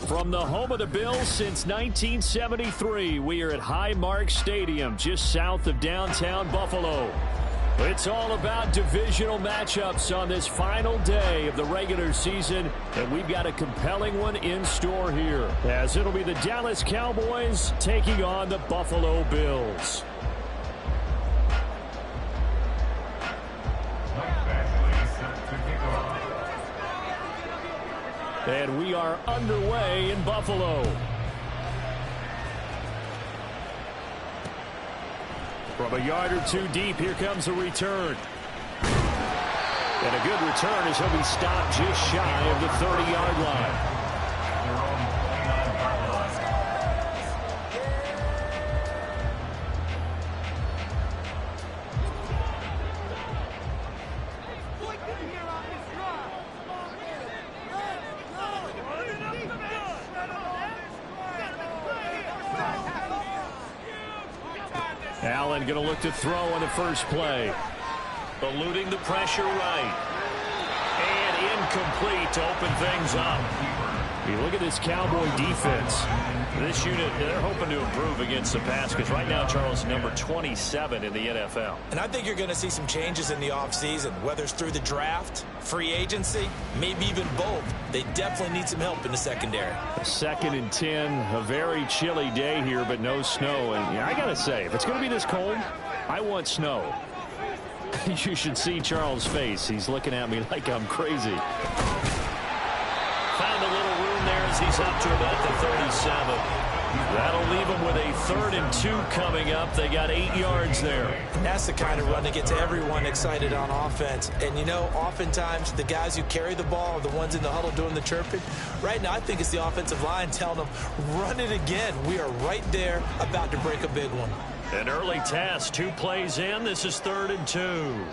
From the home of the Bills since 1973, we are at Highmark Stadium, just south of downtown Buffalo. It's all about divisional matchups on this final day of the regular season, and we've got a compelling one in store here, as it'll be the Dallas Cowboys taking on the Buffalo Bills. And we are underway in Buffalo. From a yard or two deep, here comes a return. And a good return as he'll be stopped just shy of the 30-yard line. Allen going to look to throw on the first play. Eluding the pressure right. And incomplete to open things up. You look at this Cowboy defense. This unit, they're hoping to improve against the pass because right now, Charles, number 27 in the NFL. And I think you're going to see some changes in the offseason, whether it's through the draft, free agency, maybe even both. They definitely need some help in the secondary. 2nd and 10, a very chilly day here, but no snow. And yeah, I got to say, if it's going to be this cold, I want snow. You should see Charles' face. He's looking at me like I'm crazy. Found a little room there as he's up to about the 37. That'll leave him with a 3rd and 2 coming up. They got 8 yards there. And that's the kind of run that gets everyone excited on offense. And, you know, oftentimes the guys who carry the ball are the ones in the huddle doing the chirping. Right now, I think it's the offensive line telling them, run it again. We are right there about to break a big one. An early test, 2 plays in. This is 3rd and 2.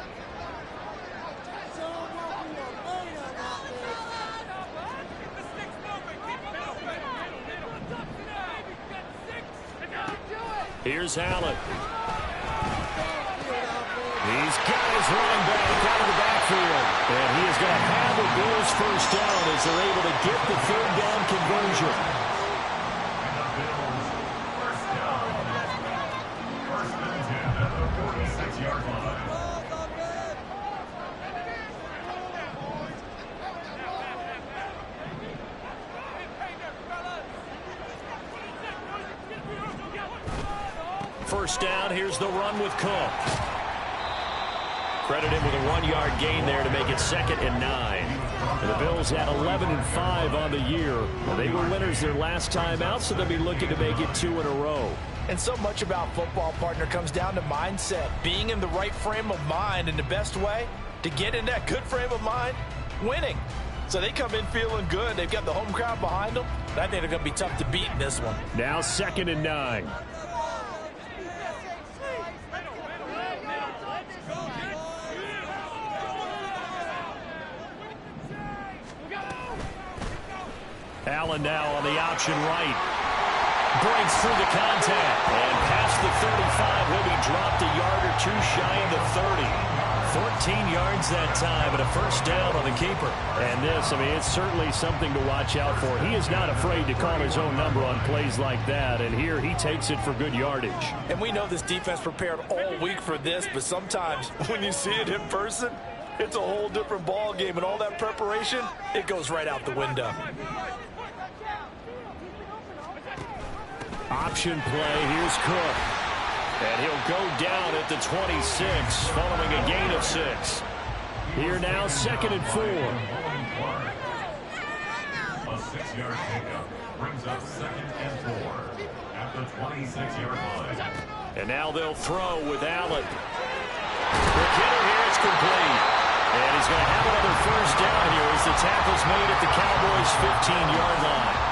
Here's Allen. He's got his running back out of the backfield. And he is going to have the Bills first down as they're able to get the 3rd down conversion. First and 10 at the 46-yard line. First down, here's the run with Cook. Credit him with a 1-yard gain there to make it 2nd and 9. And the Bills had 11 and 5 on the year. They were winners their last time out, so they'll be looking to make it 2 in a row. And so much about football, partner, comes down to mindset. Being in the right frame of mind, and the best way to get in that good frame of mind, winning. So they come in feeling good. They've got the home crowd behind them. I think they're going to be tough to beat in this one. Now 2nd and 9. Allen now on the option right. Breaks through the contact. And past the 35 will be dropped a yard or 2 shy of the 30. 14 yards that time and a first down on the keeper. And this, I mean, it's certainly something to watch out for. He is not afraid to call his own number on plays like that. And here he takes it for good yardage. And we know this defense prepared all week for this, but sometimes when you see it in person, it's a whole different ball game. And all that preparation, it goes right out the window. Option play, here's Cook. And he'll go down at the 26 following a gain of 6. Here now, 2nd and 4. A 6-yard pickup brings up 2nd and 4 at the 26-yard line. And now they'll throw with Allen. The hitter here is complete. And he's going to have another first down here as the tackle's made at the Cowboys' 15-yard line.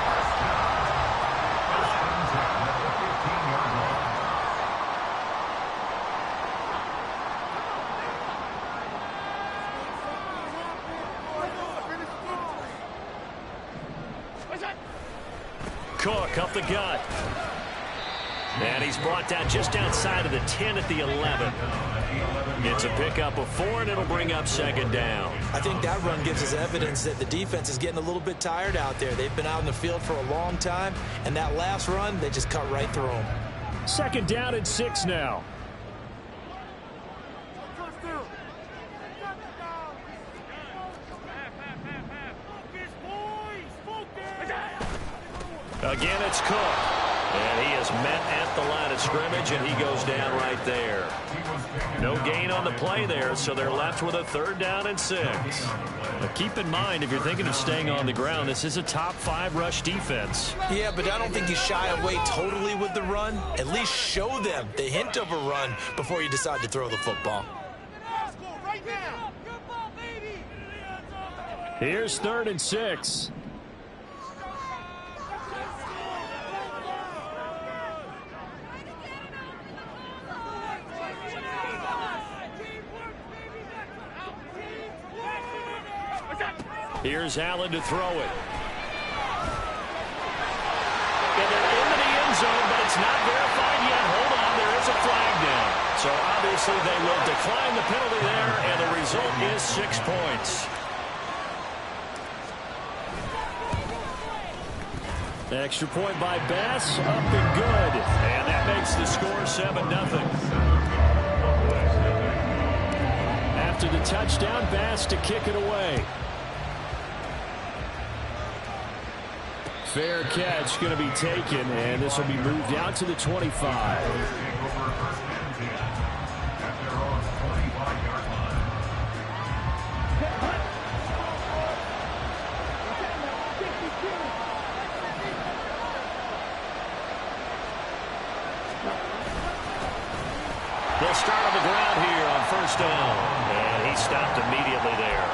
Cook up the gut. And he's brought down just outside of the 10 at the 11. It's a pickup of 4, and it'll bring up second down. I think that run gives us evidence that the defense is getting a little bit tired out there. They've been out in the field for a long time, and that last run, they just cut right through them. Second down and 6 now. Again, it's Cook. And he is met at the line of scrimmage, and he goes down right there. No gain on the play there, so they're left with a third down and 6. But keep in mind, if you're thinking of staying on the ground, this is a top 5 rush defense. Yeah, but I don't think you shy away totally with the run. At least show them the hint of a run before you decide to throw the football. Here's 3rd and 6. Here's Allen to throw it. And they're into the end zone, but it's not verified yet. Hold on, there is a flag down. So obviously they will decline the penalty there, and the result is 6 points. Extra point by Bass, up and good. And that makes the score 7-0. After the touchdown, Bass to kick it away. Fair catch going to be taken, and this will be moved out to the 25. They'll start on the ground here on first down, and he stopped immediately there.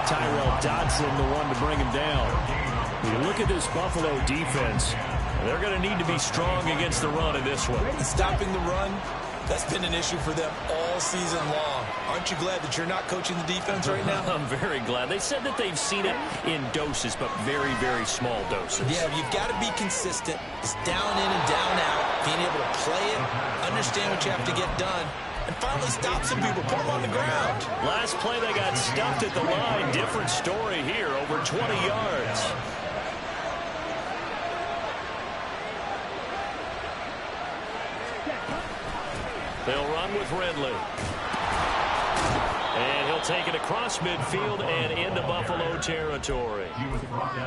Tyrell Dodson, the one to bring him down. When you look at this Buffalo defense, they're going to need to be strong against the run in this one. Stopping the run, that's been an issue for them all season long. Aren't you glad that you're not coaching the defense right now? I'm very glad. They said that they've seen it in doses, but very, very small doses. Yeah, you've got to be consistent. It's down in and down out, being able to play it, understand what you have to get done, and finally stop some people, put them on the ground. Last play, they got stuffed at the line. Different story here, over 20 yards. They'll run with Ridley. And he'll take it across midfield and into Buffalo territory.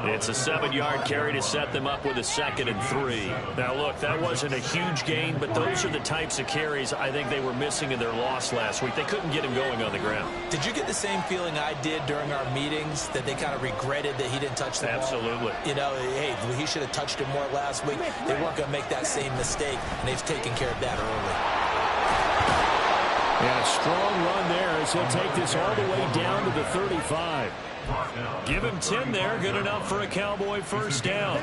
It's a 7-yard carry to set them up with a 2nd and 3. Now, look, that wasn't a huge gain, but those are the types of carries I think they were missing in their loss last week. They couldn't get him going on the ground. Did you get the same feeling I did during our meetings, that they kind of regretted that he didn't touch the ball? Absolutely. You know, hey, he should have touched it more last week. They weren't going to make that same mistake, and they've taken care of that early. And a strong run there as he'll take this all the way down to the 35. Give him 10 there. Good enough for a Cowboy first down.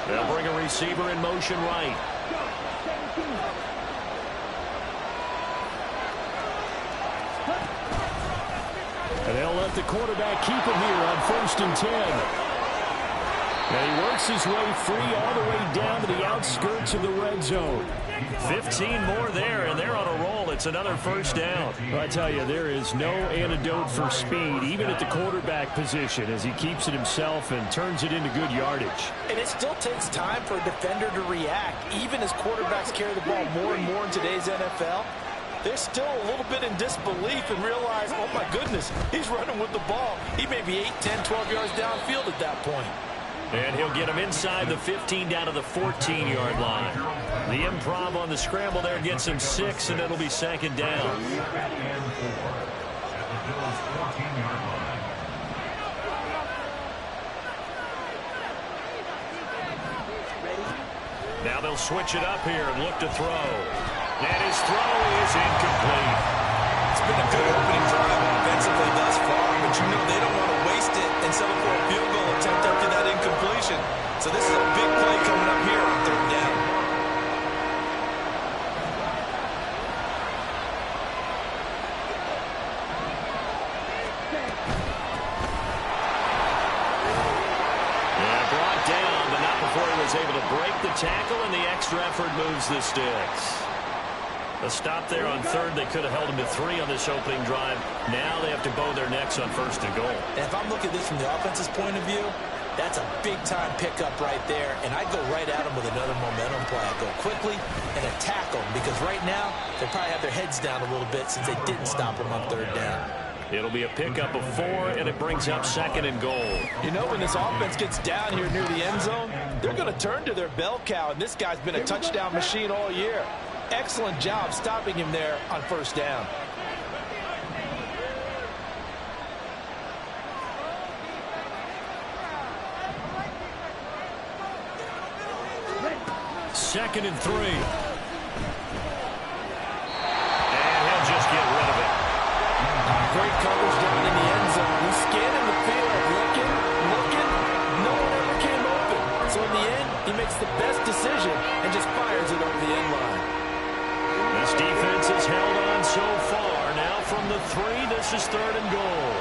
They'll bring a receiver in motion right. And they'll let the quarterback keep it here on 1st and 10. And he works his way free all the way down to the outskirts of the red zone. 15 more there, and they're on a roll. It's another first down. I tell you, there is no antidote for speed, even at the quarterback position, as he keeps it himself and turns it into good yardage. And it still takes time for a defender to react, even as quarterbacks carry the ball more and more in today's NFL. They're still a little bit in disbelief and realize, oh, my goodness, he's running with the ball. He may be 8, 10, 12 yards downfield at that point. And he'll get him inside the 15 down to the 14-yard line. The improv on the scramble there gets him 6, and it'll be 2nd down. Now they'll switch it up here and look to throw. And his throw is incomplete. It's been a good opening drive offensively thus far, but you know they don't want to waste it and settle for a field goal attempt after that incompletion. So this is a big play coming up here on 3rd down. able to break the tackle, and the extra effort moves the sticks. A stop there on third. They could have held him to 3 on this opening drive. Now they have to bow their necks on 1st and goal. And if I'm looking at this from the offense's point of view, that's a big-time pickup right there, and I go right at them with another momentum play. I go quickly and attack them, because right now they probably have their heads down a little bit since they didn't stop them on 3rd down. It'll be a pickup of 4, and it brings up 2nd and goal. You know, when this offense gets down here near the end zone, they're going to turn to their bell cow, and this guy's been a touchdown machine all year. Excellent job stopping him there on 1st down. Second and 3. And he'll just get rid of it. Great coverage down in the end zone. He's scanning the field, looking. No one ever came open. So in the end, he makes the best decision and just fires it over the end line. This defense has held on so far. Now from the 3, this is 3rd and goal.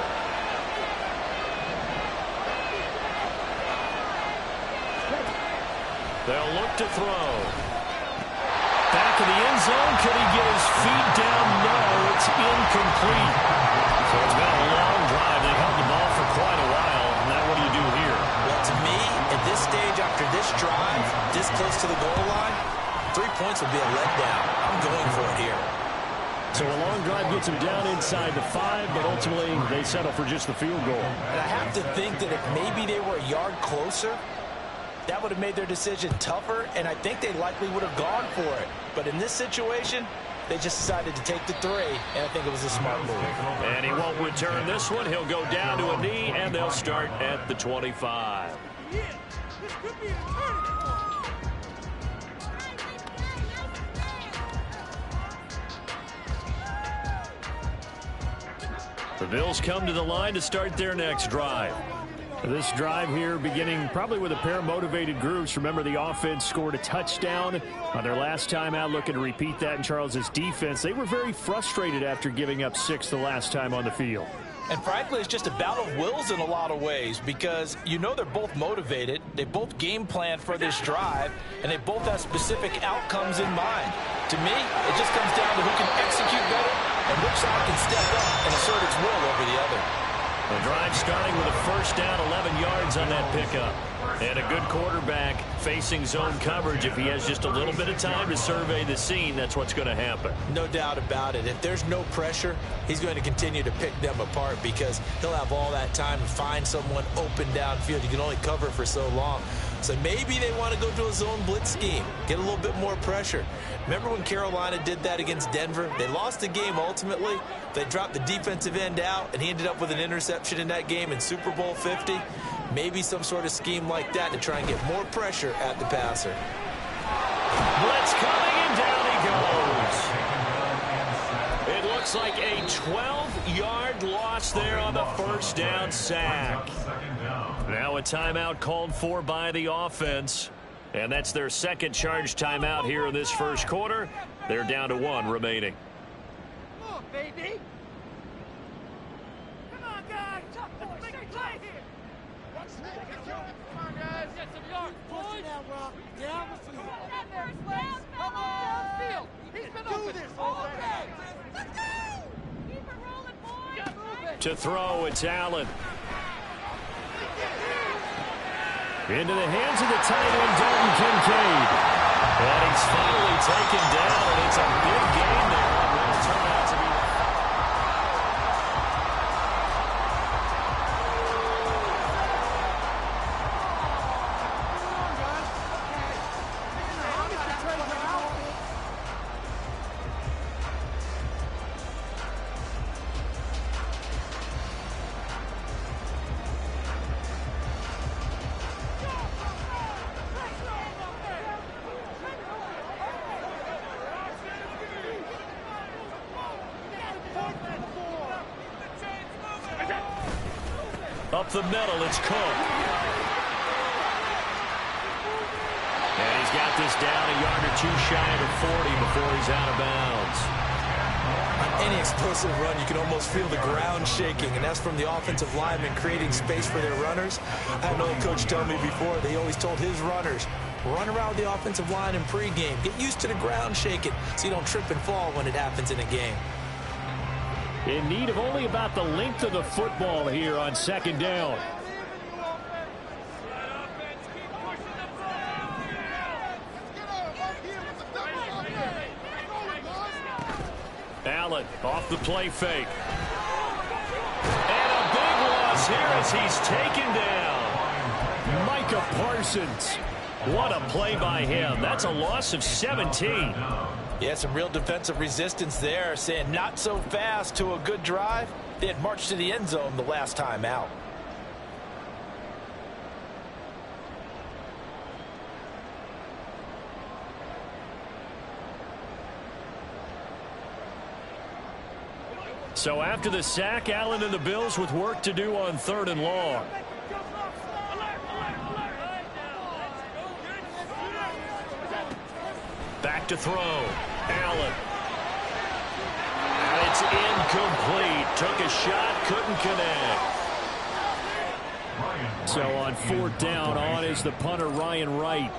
They'll look to throw. Back of the end zone. Could he get his feet down? No, it's incomplete. So it's been a long drive. They held the ball for quite a while. Now what do you do here? Well, to me, at this stage after this drive, this close to the goal line, 3 points would be a letdown. I'm going for it here. So a long drive gets them down inside the 5, but ultimately they settle for just the field goal. And I have to think that if maybe they were a yard closer, that would have made their decision tougher, and I think they likely would have gone for it. But in this situation, they just decided to take the 3, and I think it was a smart move. And he won't return this one. He'll go down to a knee, and they'll start at the 25. The Bills come to the line to start their next drive. This drive here beginning probably with a pair of motivated groups. Remember, the offense scored a touchdown on their last time out, looking to repeat that in Charles's defense. They were very frustrated after giving up 6 the last time on the field. And frankly, it's just a battle of wills in a lot of ways, because you know they're both motivated, they both game plan for this drive, and they both have specific outcomes in mind. To me, it just comes down to who can execute better and which side can step up and assert its will over the other. The drive starting with a 1st down, 11 yards on that pickup. And a good quarterback facing zone coverage. If he has just a little bit of time to survey the scene, that's what's going to happen. No doubt about it. If there's no pressure, he's going to continue to pick them apart, because he'll have all that time to find someone open downfield. You can only cover for so long. So maybe they want to go to a zone blitz scheme, get a little bit more pressure. Remember when Carolina did that against Denver? They lost the game ultimately. They dropped the defensive end out, and he ended up with an interception in that game in Super Bowl 50. Maybe some sort of scheme like that to try and get more pressure at the passer. Blitz coming, and down he goes. It looks like a 12-yard loss there on the 1st down sack. Now a timeout called for by the offense. And that's their 2nd charge timeout here in this 1st quarter. They're down to 1 remaining. Come on, baby. Come on, guys. Tough boys. Make a play here. Come on, guys. Get some yards, boys. Down, Rock. Down the field. Come on, downfield. He's been open this all day. Let's go. Keep it rolling, boys. To throw, it's Allen. Into the hands of the tight end, Dalton Kincaid. And he's finally taken down, and it's a big gain there. It will turn out to be. Up the middle, it's Cook. And he's got this down a yard or 2 shy of the 40 before he's out of bounds. On any explosive run, you can almost feel the ground shaking, and that's from the offensive linemen creating space for their runners. I had an old coach tell me before, they always told his runners, Run around the offensive line in pregame. Get used to the ground shaking so you don't trip and fall when it happens in a game. In need of only about the length of the football here on second down. Allen off the play fake. And a big loss here as he's taken down. Micah Parsons. What a play by him. That's a loss of 17. Yeah, some real defensive resistance there, saying not so fast to a good drive. They had marched to the end zone the last time out. So after the sack, Allen and the Bills with work to do on 3rd and long. Back to throw. Allen. And it's incomplete. Took a shot, couldn't connect. So on 4th down, on is the punter, Ryan Wright.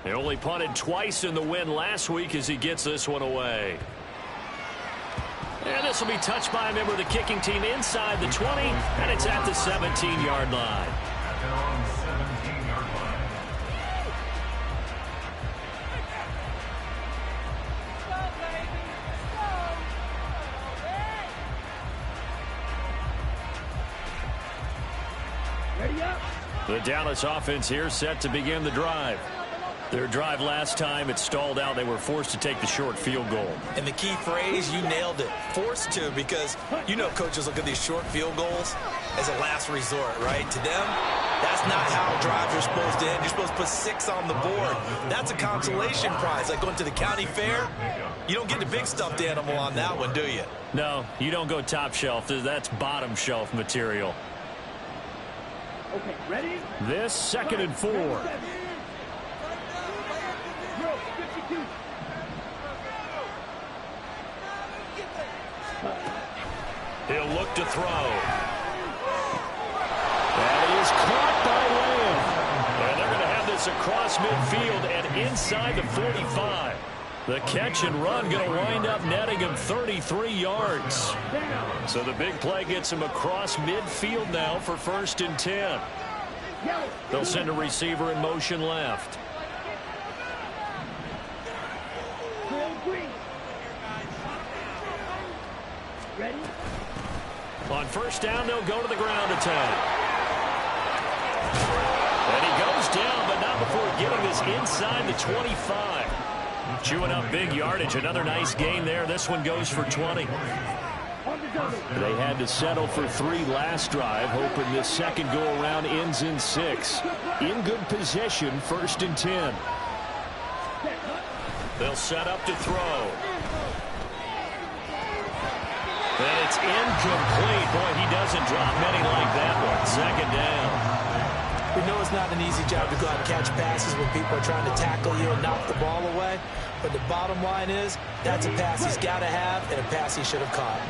They only punted twice in the win last week as he gets this one away. And this will be touched by a member of the kicking team inside the 20, and it's at the 17-yard line. The Dallas offense here set to begin the drive. Their drive last time, it stalled out. They were forced to take the short field goal. And the key phrase, you nailed it. Forced to, because you know coaches look at these short field goals as a last resort, right? To them, that's not how drives are supposed to end. You're supposed to put 6 on the board. That's a consolation prize. Like going to the county fair, you don't get the big stuffed animal on that one, do you? No, you don't go top shelf. That's bottom shelf material. Okay, ready? This 2nd and 4. He'll look to throw. That is caught by Lamb. And they're going to have this across midfield and inside the 45. The catch and run going to wind up netting him 33 yards. So the big play gets him across midfield now for 1st and 10. They'll send a receiver in motion left. Ready? On 1st down, they'll go to the ground attack. And he goes down, but not before getting this inside the 25. Chewing up big yardage. Another nice gain there. This one goes for 20. They had to settle for 3 last drive, hoping this second go-around ends in 6. In good position, 1st and 10. They'll set up to throw. And it's incomplete. Boy, he doesn't drop many like that one. 2nd down. We know it's not an easy job to go out and catch passes when people are trying to tackle you and knock the ball away. But the bottom line is, that's a pass he's got to have and a pass he should have caught.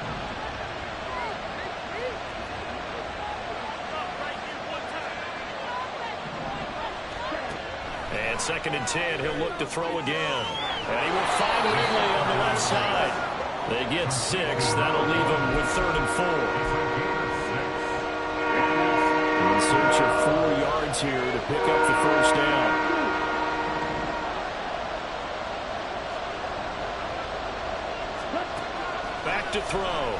And 2nd and 10, he'll look to throw again. And he will find Ridley on the left side. They get 6. That'll leave them with 3rd and 4. In search of 4 yards here to pick up the 1st down. Back to throw.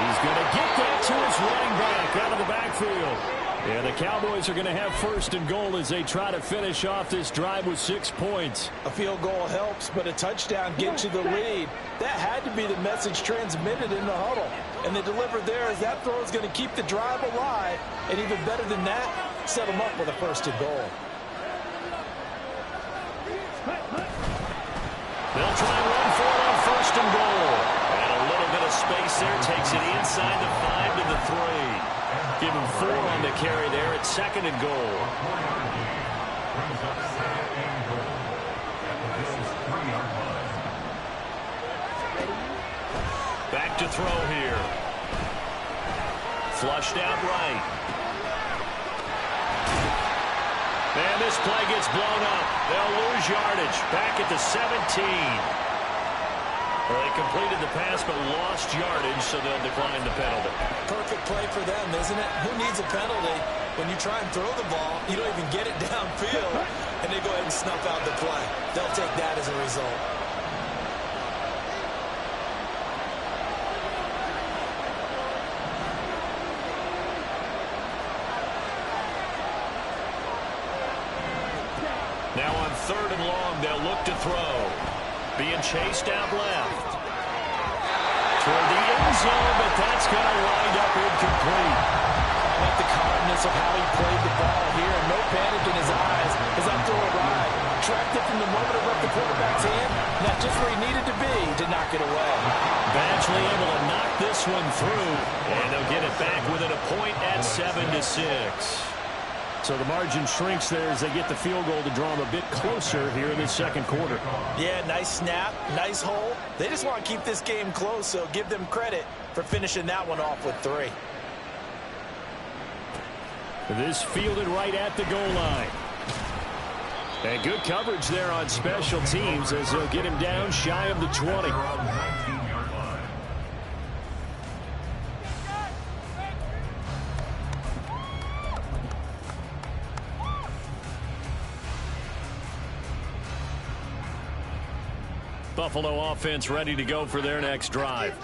He's going to get that to his running back out of the backfield. And the Cowboys are going to have 1st and goal as they try to finish off this drive with 6 points. A field goal helps, but a touchdown gets you the lead. That had to be the message transmitted in the huddle. And they delivered there as that throw is going to keep the drive alive. And even better than that, set them up with a 1st and goal. They'll try and run for it on 1st and goal. And a little bit of space there takes it inside the 5 to the 3. Give him 4 on the carry there at 2nd and goal. Back to throw here. Flushed out right. And this play gets blown up. They'll lose yardage. Back at the 17. Well, they completed the pass but lost yardage, so they'll decline the penalty. Perfect play for them, isn't it? Who needs a penalty when you try and throw the ball, you don't even get it downfield, and they go ahead and snuff out the play. They'll take that as a result. Now on 3rd and long, they'll look to throw. Being chased out left. Toward the end zone, but that's going to wind up incomplete. I like the calmness of how he played the ball here. No panic in his eyes as that throw arrived. Tracked it from the moment it left the quarterback's hand. Not just where he needed to be to knock it away. Badgley able to knock this one through, and they'll get it back within a point at 7-6. So the margin shrinks there as they get the field goal to draw them a bit closer here in this second quarter. Yeah, nice snap, nice hole. They just want to keep this game close, so give them credit for finishing that one off with 3. This fielded right at the goal line. And good coverage there on special teams as they'll get him down shy of the 20. Buffalo offense ready to go for their next drive.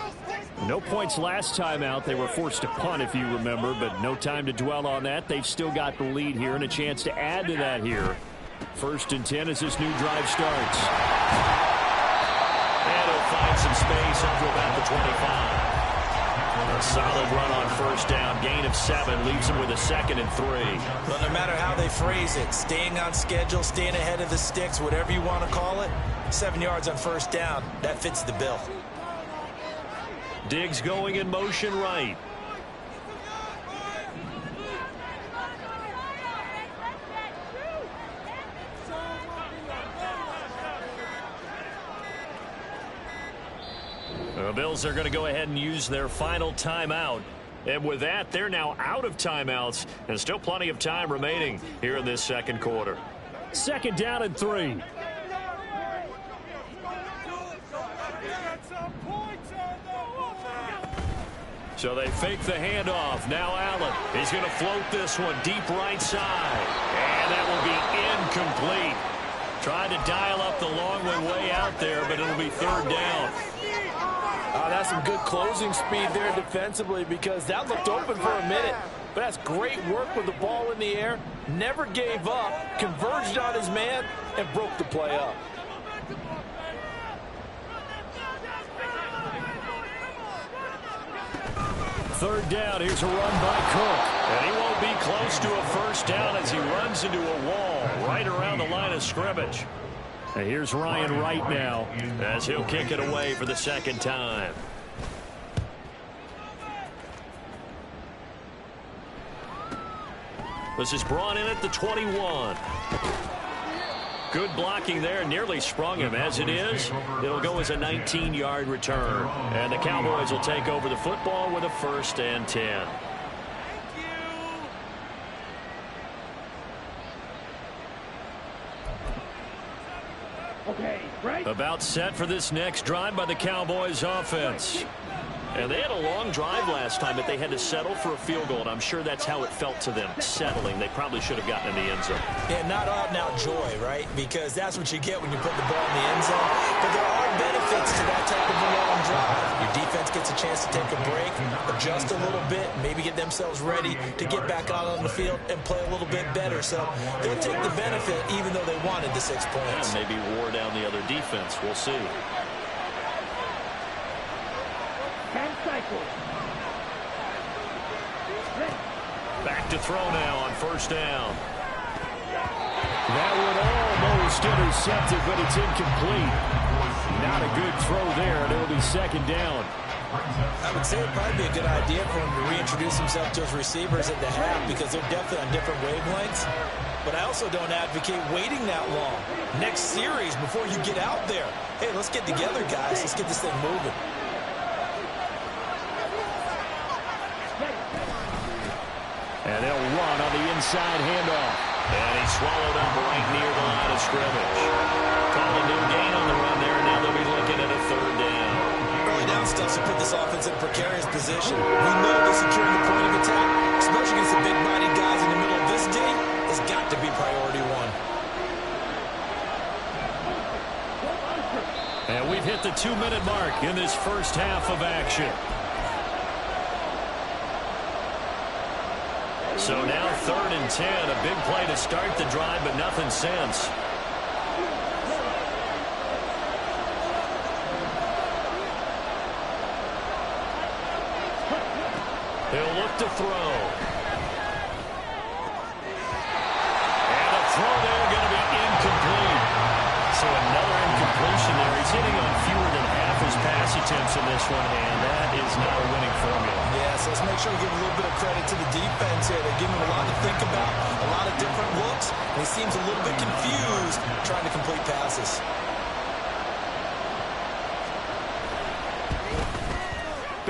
No points last time out. They were forced to punt, if you remember, but no time to dwell on that. They've still got the lead here and a chance to add to that here. 1st and 10 as this new drive starts. And he'll find some space up to about the 25. A solid run on 1st down. Gain of 7 leaves him with a 2nd and 3. Well, no matter how they phrase it, staying on schedule, staying ahead of the sticks, whatever you want to call it, 7 yards on 1st down. That fits the bill. Diggs going in motion right. The Bills are going to go ahead and use their final timeout. And with that, they're now out of timeouts and still plenty of time remaining here in this second quarter. 2nd down and 3. So they fake the handoff. Now Allen. He's going to float this one deep right side. And that will be incomplete. Tried to dial up the long way out there, but it'll be 3rd down. That's some good closing speed there defensively because that looked open for a minute. But that's great work with the ball in the air. Never gave up, converged on his man, and broke the play up. Third down. Here's a run by Cook. And he won't be close to a 1st down as he runs into a wall right around the line of scrimmage. And here's Ryan Wright now as he'll kick it away for the 2nd time. This is brought in at the 21. Good blocking there. Nearly sprung him. As it is, it'll go as a 19-yard return. And the Cowboys will take over the football with a 1st and 10. Okay, right. About set for this next drive by the Cowboys offense. And they had a long drive last time, but they had to settle for a field goal, and I'm sure that's how it felt to them, settling. They probably should have gotten in the end zone. Yeah, not out-and-out joy, right? Because that's what you get when you put the ball in the end zone. But there are benefits to that type of a long drive. Your defense gets a chance to take a break, adjust a little bit, maybe get themselves ready to get back out on the field and play a little bit better. So they'll take the benefit even though they wanted the 6 points. And maybe wore down the other defense. We'll see. 10 cycles. Back to throw now on 1st down. That one almost intercepted, but it's incomplete. Not a good throw there, and it'll be 2nd down. I would say it would probably be a good idea for him to reintroduce himself to his receivers at the half because they're definitely on different wavelengths. But I also don't advocate waiting that long. Next series before you get out there. Hey, let's get together, guys. Let's get this thing moving. And they'll run on the inside handoff. And he swallowed up right near the line of scrimmage. Called a no gain on the run there, and now they'll be looking at a third down. Early down stuff to put this offense in a precarious position. We know that securing the point of attack, especially against the big-bodied guys in the middle of this D, has got to be priority one. And we've hit the 2-minute mark in this first half of action. So now 3rd and 10, a big play to start the drive, but nothing since. He'll look to throw. And a throw there going to be incomplete. So another incompletion there. He's hitting on fewer than half his pass attempts in this one, and that is not a winning formula. Yeah, so let's make sure we give a little bit of credit to the defense here. They're giving him a lot to think about, a lot of different looks, and he seems a little bit confused trying to complete passes.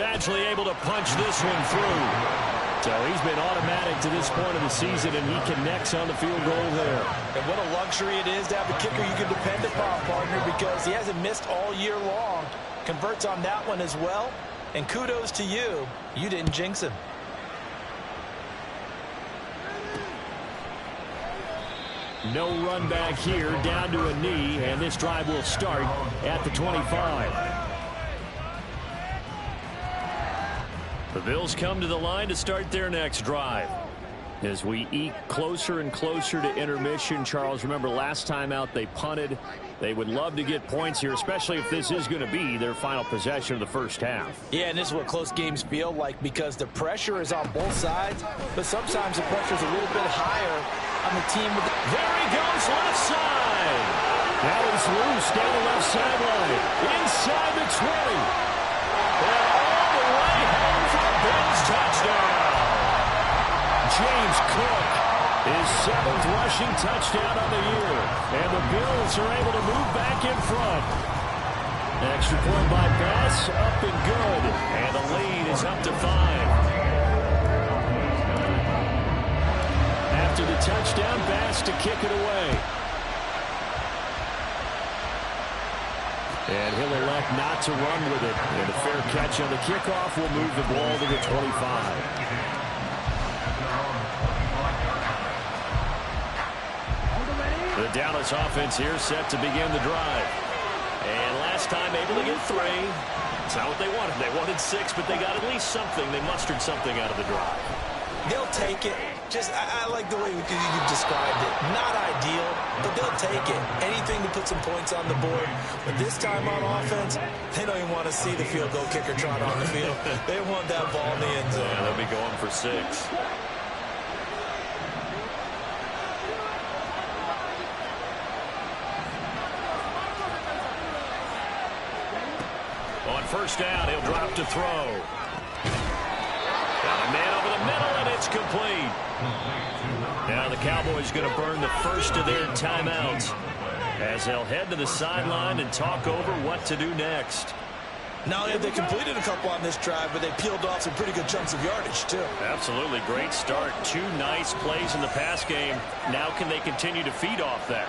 Badgley able to punch this one through. So he's been automatic to this point of the season, and he connects on the field goal there. And what a luxury it is to have a kicker you can depend upon, partner, because he hasn't missed all year long. Converts on that one as well. And kudos to you. You didn't jinx him. No run back here, down to a knee, and this drive will start at the 25. The Bills come to the line to start their next drive. As we eke closer and closer to intermission, Charles, remember last time out they punted. They would love to get points here, especially if this is going to be their final possession of the first half. Yeah, and this is what close games feel like because the pressure is on both sides, but sometimes the pressure is a little bit higher on the team. There he goes, left side. Now he's loose down the left sideline. Inside the 20. And all the way home for the Bills touchdown. James Cook, his 7th rushing touchdown on the year. And the Bills are able to move back in front. Extra point by Bass, up and good. And the lead is up to 5. After the touchdown, Bass to kick it away. And he'll elect not to run with it. And a fair catch on the kickoff will move the ball to the 25. The Dallas offense here set to begin the drive. And last time able to get 3. It's not what they wanted. They wanted 6, but they got at least something. They mustered something out of the drive. They'll take it. Just, I like the way you described it. Not ideal, but they'll take it. Anything to put some points on the board. But this time on offense, they don't even want to see the field goal kicker trot on the field. They want that ball in the end zone. Yeah, they'll be going for 6. On first down, he'll drop to throw. Got a man over the middle, and it's complete. Now the Cowboys going to burn the first of their timeouts as they'll head to the sideline and talk over what to do next. Not only have they completed a couple on this drive, but they peeled off some pretty good chunks of yardage, too. Absolutely. Great start. 2 nice plays in the pass game. Now can they continue to feed off that?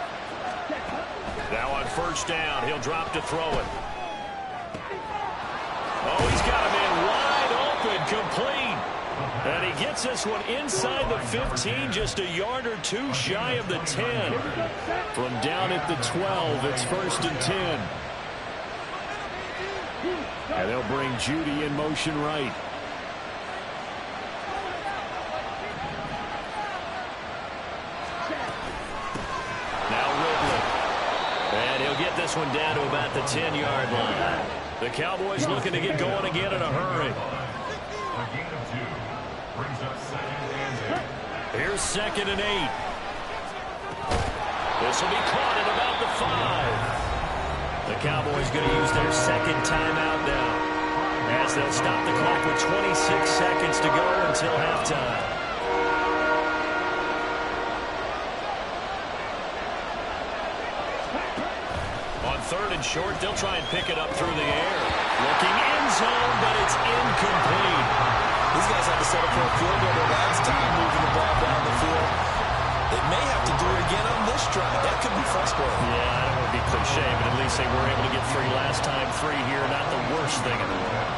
Now on first down, he'll drop to throw it. Oh, he's got a man wide open, complete. And he gets this one inside the 15, just a yard or 2 shy of the 10. From down at the 12, it's 1st and 10. And they'll bring Judy in motion right. Now Ridley. And he'll get this one down to about the 10-yard line. The Cowboys looking to get going again in a hurry. Here's 2nd and 8. This will be caught at about the 5. The Cowboys going to use their 2nd timeout now, as they'll stop the clock with 26 seconds to go until halftime. On 3rd and short, they'll try and pick it up through the air. Looking end zone, but it's incomplete. These guys had to settle for a field goal their last time moving the ball down the field. They may have to That could be frustrating. Yeah, I don't want to be cliche, but at least they were able to get 3 last time. 3 here, not the worst thing in the world.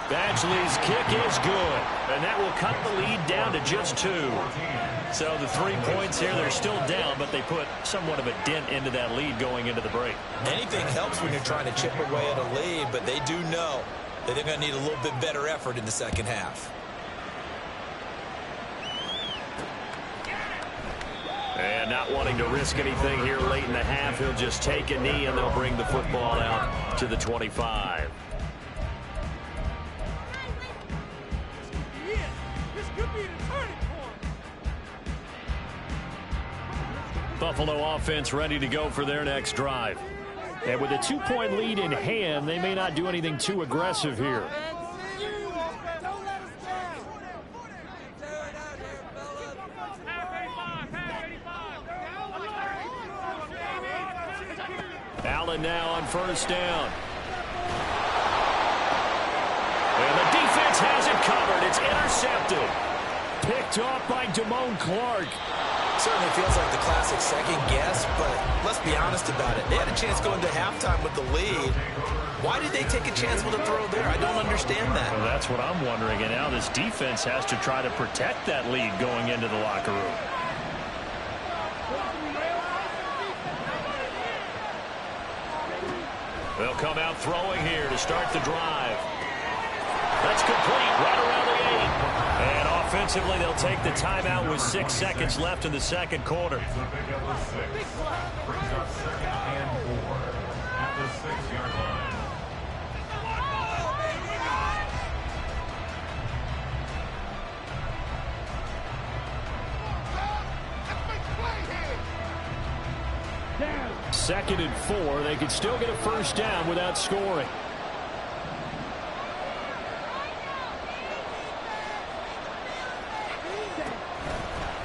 Badgley's kick is good, and that will cut the lead down to just 2. So the 3 points here, they're still down, but they put somewhat of a dent into that lead going into the break. Anything helps when you're trying to chip away at a lead, but they do know that they're going to need a little bit better effort in the second half. And not wanting to risk anything here late in the half, he'll just take a knee, and they'll bring the football out to the 25. Buffalo offense ready to go for their next drive. And with a 2-point lead in hand, they may not do anything too aggressive here. Allen now on first down. And the defense has it covered. It's intercepted. Picked off by Damone Clark. Certainly feels like the classic second guess, but let's be honest about it. They had a chance going to halftime with the lead. Why did they take a chance with a throw there? I don't understand that. Well, that's what I'm wondering. And now this defense has to try to protect that lead going into the locker room. They'll come out throwing here to start the drive. That's complete right around the 8. And offensively, they'll take the timeout with 6 seconds left in the second quarter. Brings up 2nd and 4 at the 6-yard line. Second and 4. They could still get a first down without scoring.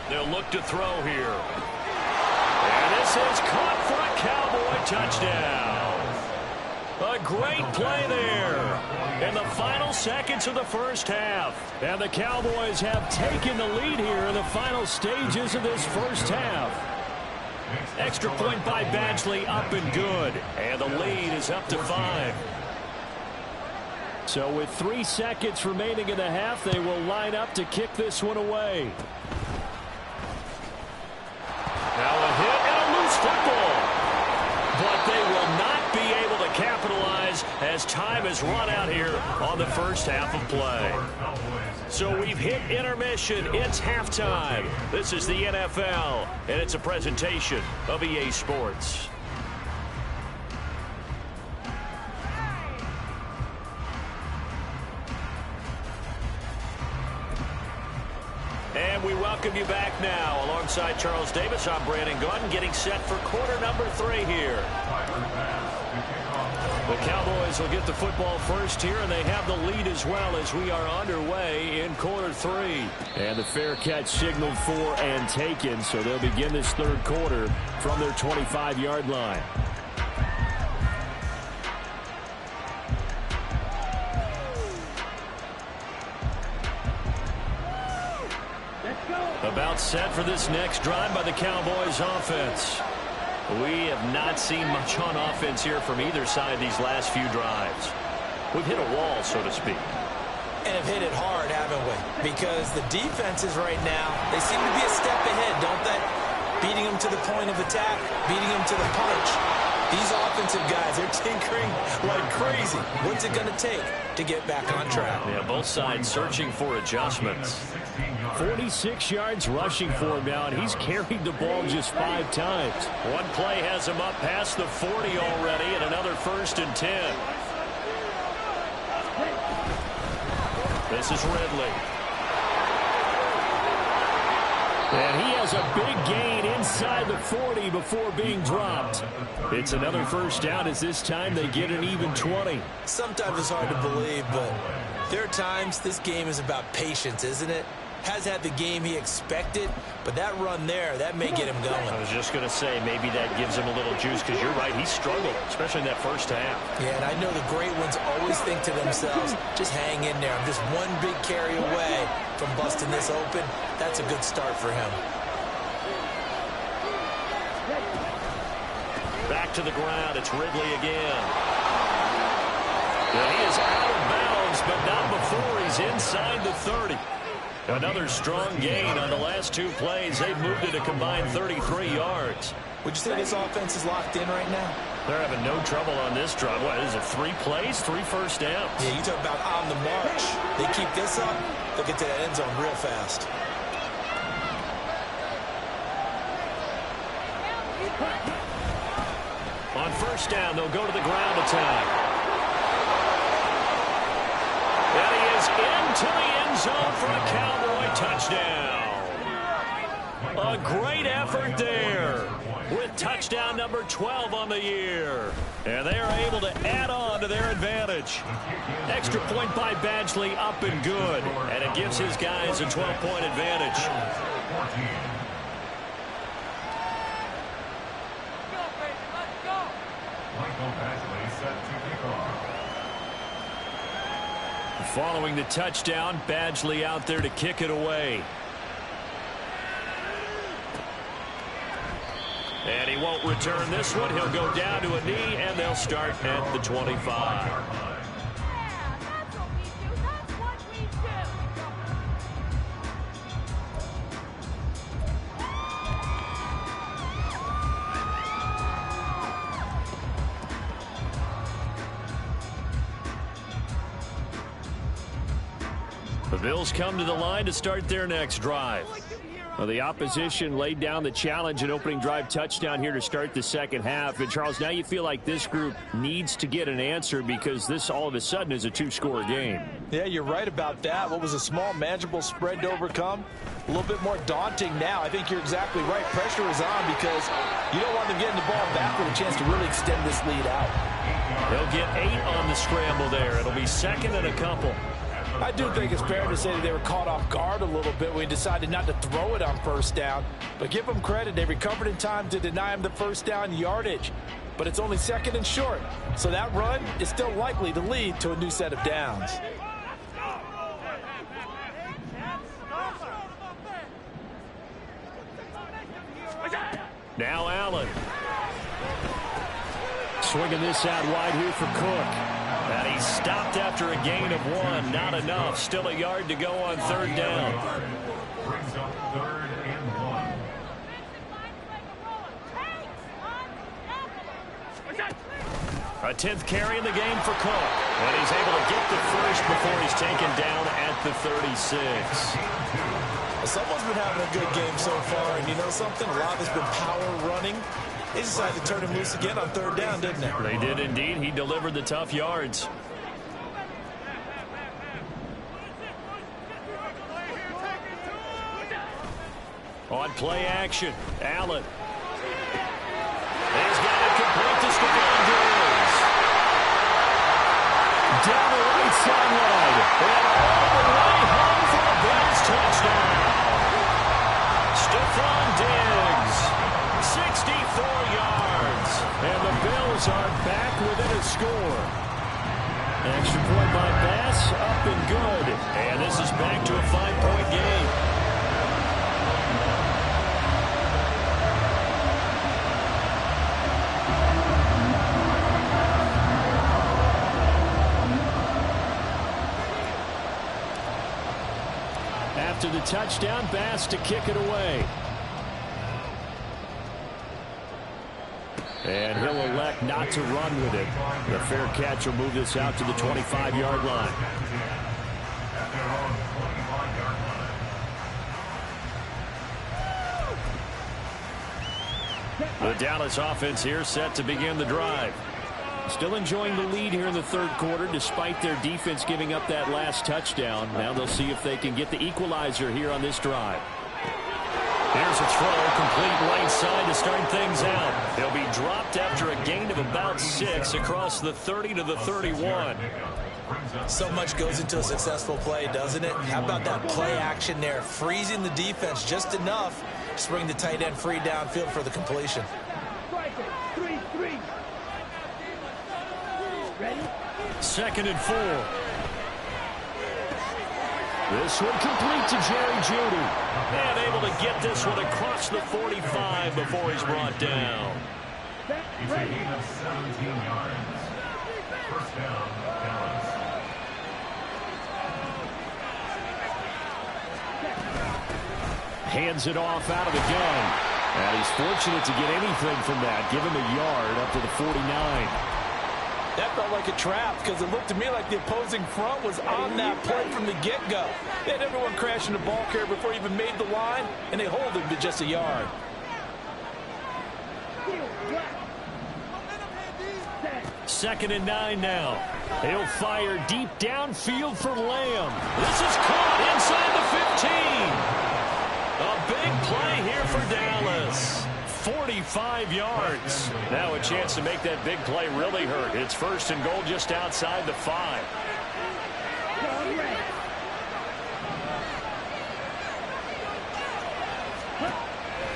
They'll look to throw here. And this is caught for a Cowboy touchdown. A great play there in the final seconds of the first half. And the Cowboys have taken the lead here in the final stages of this first half. Extra point by Badgley, up and good. And the lead is up to 5. So with 3 seconds remaining in the half, they will line up to kick this one away. Now a hit and a loose football. But they will not be able to capitalize as time has run out here on the first half of play. So we've hit intermission. It's halftime. This is the NFL, and it's a presentation of EA Sports. And we welcome you back now. Alongside Charles Davis, I'm Brandon Gordon, getting set for quarter number 3 here. The Cowboys will get the football first here, and they have the lead as well as we are underway in quarter 3. And the fair catch signaled for and taken, so they'll begin this third quarter from their 25-yard line. About set for this next drive by the Cowboys offense. We have not seen much on offense here from either side these last few drives. We've hit a wall, so to speak. And have hit it hard, haven't we? Because the defenses right now, they seem to be a step ahead, don't they? Beating them to the point of attack, beating them to the punch. These offensive guys, they're tinkering like crazy. What's it going to take to get back on track? Yeah, both sides searching for adjustments. 46 yards rushing for him now, and he's carried the ball just 5 times. One play has him up past the 40 already, and another 1st and 10. This is Ridley. And he has a big gain inside the 40 before being dropped. It's another first down as this time they get an even 20. Sometimes it's hard to believe, but there are times this game is about patience, isn't it? Has had the game he expected, but that run there, that may get him going. I was just going to say, maybe that gives him a little juice, because you're right, he struggled, especially in that first half. Yeah, and I know the great ones always think to themselves, just hang in there. I'm just one big carry away from busting this open. That's a good start for him. to the ground. It's Ridley again. And he is out of bounds, but not before he's inside the 30. Another strong gain on the last two plays. They've moved it a combined 33 yards. Would you say this offense is locked in right now? They're having no trouble on this drive. What is it, 3 plays, 3 first downs? Yeah, you talk about on the march. They keep this up, they'll get to that end zone real fast. On first down, they'll go to the ground attack. And he is into the end zone for a Cowboy touchdown. A great effort there with touchdown number 12 on the year. And they are able to add on to their advantage. Extra point by Badgley, up and good. And it gives his guys a 12-point advantage. Following the touchdown, Badgley out there to kick it away. And he won't return this one. He'll go down to a knee, and they'll start at the 25. The Bills come to the line to start their next drive. Well, the opposition laid down the challenge and opening drive touchdown here to start the second half. And, Charles, now you feel like this group needs to get an answer because this all of a sudden is a 2-score game. Yeah, you're right about that. What was a small, manageable spread to overcome? A little bit more daunting now. I think you're exactly right. Pressure is on because you don't want them getting the ball back with a chance to really extend this lead out. They'll get 8 on the scramble there. It'll be second and a couple. I do think it's fair to say that they were caught off guard a little bit when we decided not to throw it on first down. But give them credit. They recovered in time to deny him the first down yardage. But it's only second and short. So that run is still likely to lead to a new set of downs. Now Allen. Swinging this out wide here for Cook. And he stopped after a gain of 1. Not enough. Still a yard to go on third down. Brings up 3rd and 1. A 10th carry in the game for Cook. And he's able to get the first before he's taken down at the 36. Someone's been having a good game so far. And you know something? A lot of it's been power running. They decided to turn him loose again on third down, didn't they? They did indeed. He delivered the tough yards. On play action, Allen. He's got it complete to Stephon Diggs. Down the right sideline. And all the way home for a Bills touchdown. Stephon Diggs. 64 yards. And the Bills are back within a score. Extra point by Bass, up and good. And this is back to a 5-point game. After the touchdown, Bass to kick it away. And he'll elect not to run with it. The fair catch will move this out to the 25-yard line. The Dallas offense here set to begin the drive. Still enjoying the lead here in the third quarter despite their defense giving up that last touchdown. Now they'll see if they can get the equalizer here on this drive. Here's a throw, complete right side to start things out. He'll be dropped after a gain of about 6 across the 30 to the 31. So much goes into a successful play, doesn't it? How about that play action there? Freezing the defense just enough to bring the tight end free downfield for the completion. Second and 4. This one complete to Jerry Jeudy. And able to get this one across the 45 before he's brought down. It's a gain of 17 yards. First down, Dallas. Hands it off out of the gun. And he's fortunate to get anything from that. Give him a yard up to the 49. That felt like a trap because it looked to me like the opposing front was on that play from the get-go. They had everyone crashing the ball carrier before he even made the line, and they hold him to just a yard. Second and 9 now. He'll fire deep downfield for Lamb. This is caught inside the 15. A big play here for Dallas. 45 yards. Now a chance to make that big play really hurt. It's first and goal just outside the 5.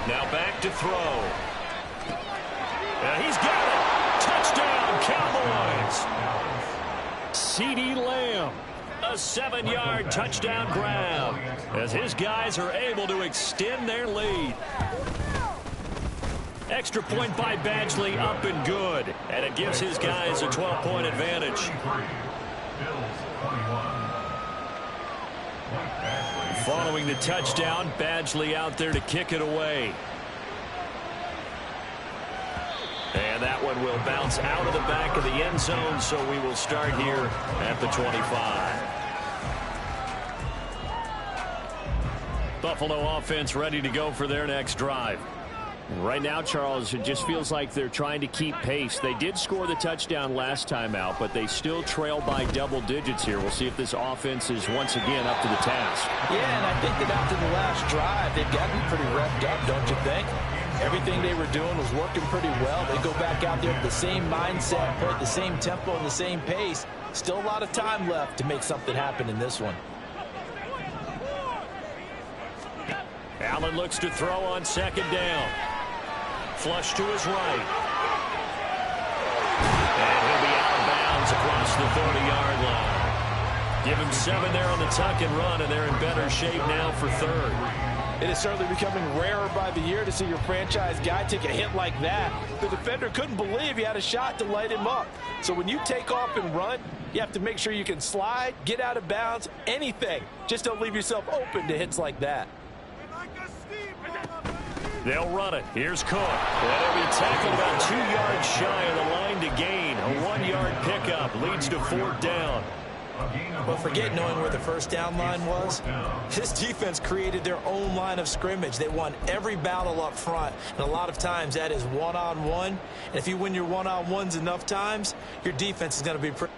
Now back to throw. He's got it. Touchdown, Cowboys. CeeDee Lamb. A 7-yard touchdown grab as his guys are able to extend their lead. Extra point by Badgley up and good. And it gives his guys a 12-point advantage. Following the touchdown, Badgley out there to kick it away. And that one will bounce out of the back of the end zone, so we will start here at the 25. Buffalo offense ready to go for their next drive. Right now, Charles, it just feels like they're trying to keep pace. They did score the touchdown last time out, but they still trail by double digits here. We'll see if this offense is once again up to the task. Yeah, and I think that after the last drive, they've gotten pretty revved up, don't you think? Everything they were doing was working pretty well. They go back out there with the same mindset, play at the same tempo and the same pace. Still a lot of time left to make something happen in this one. Allen looks to throw on second down. Flush to his right. And he'll be out of bounds across the 30-yard line. Give him 7 there on the tuck and run, and they're in better shape now for third. It is certainly becoming rarer by the year to see your franchise guy take a hit like that. The defender couldn't believe he had a shot to light him up. So when you take off and run, you have to make sure you can slide, get out of bounds, anything. Just don't leave yourself open to hits like that. They'll run it. Here's Cook. And he'll be tackled about 2 yards shy of the line to gain. A 1-yard pickup leads to fourth down. Well, forget knowing where the first down line was. This defense created their own line of scrimmage. They won every battle up front, and a lot of times that is one-on-one. And if you win your one-on-ones enough times, your defense is going to be pretty.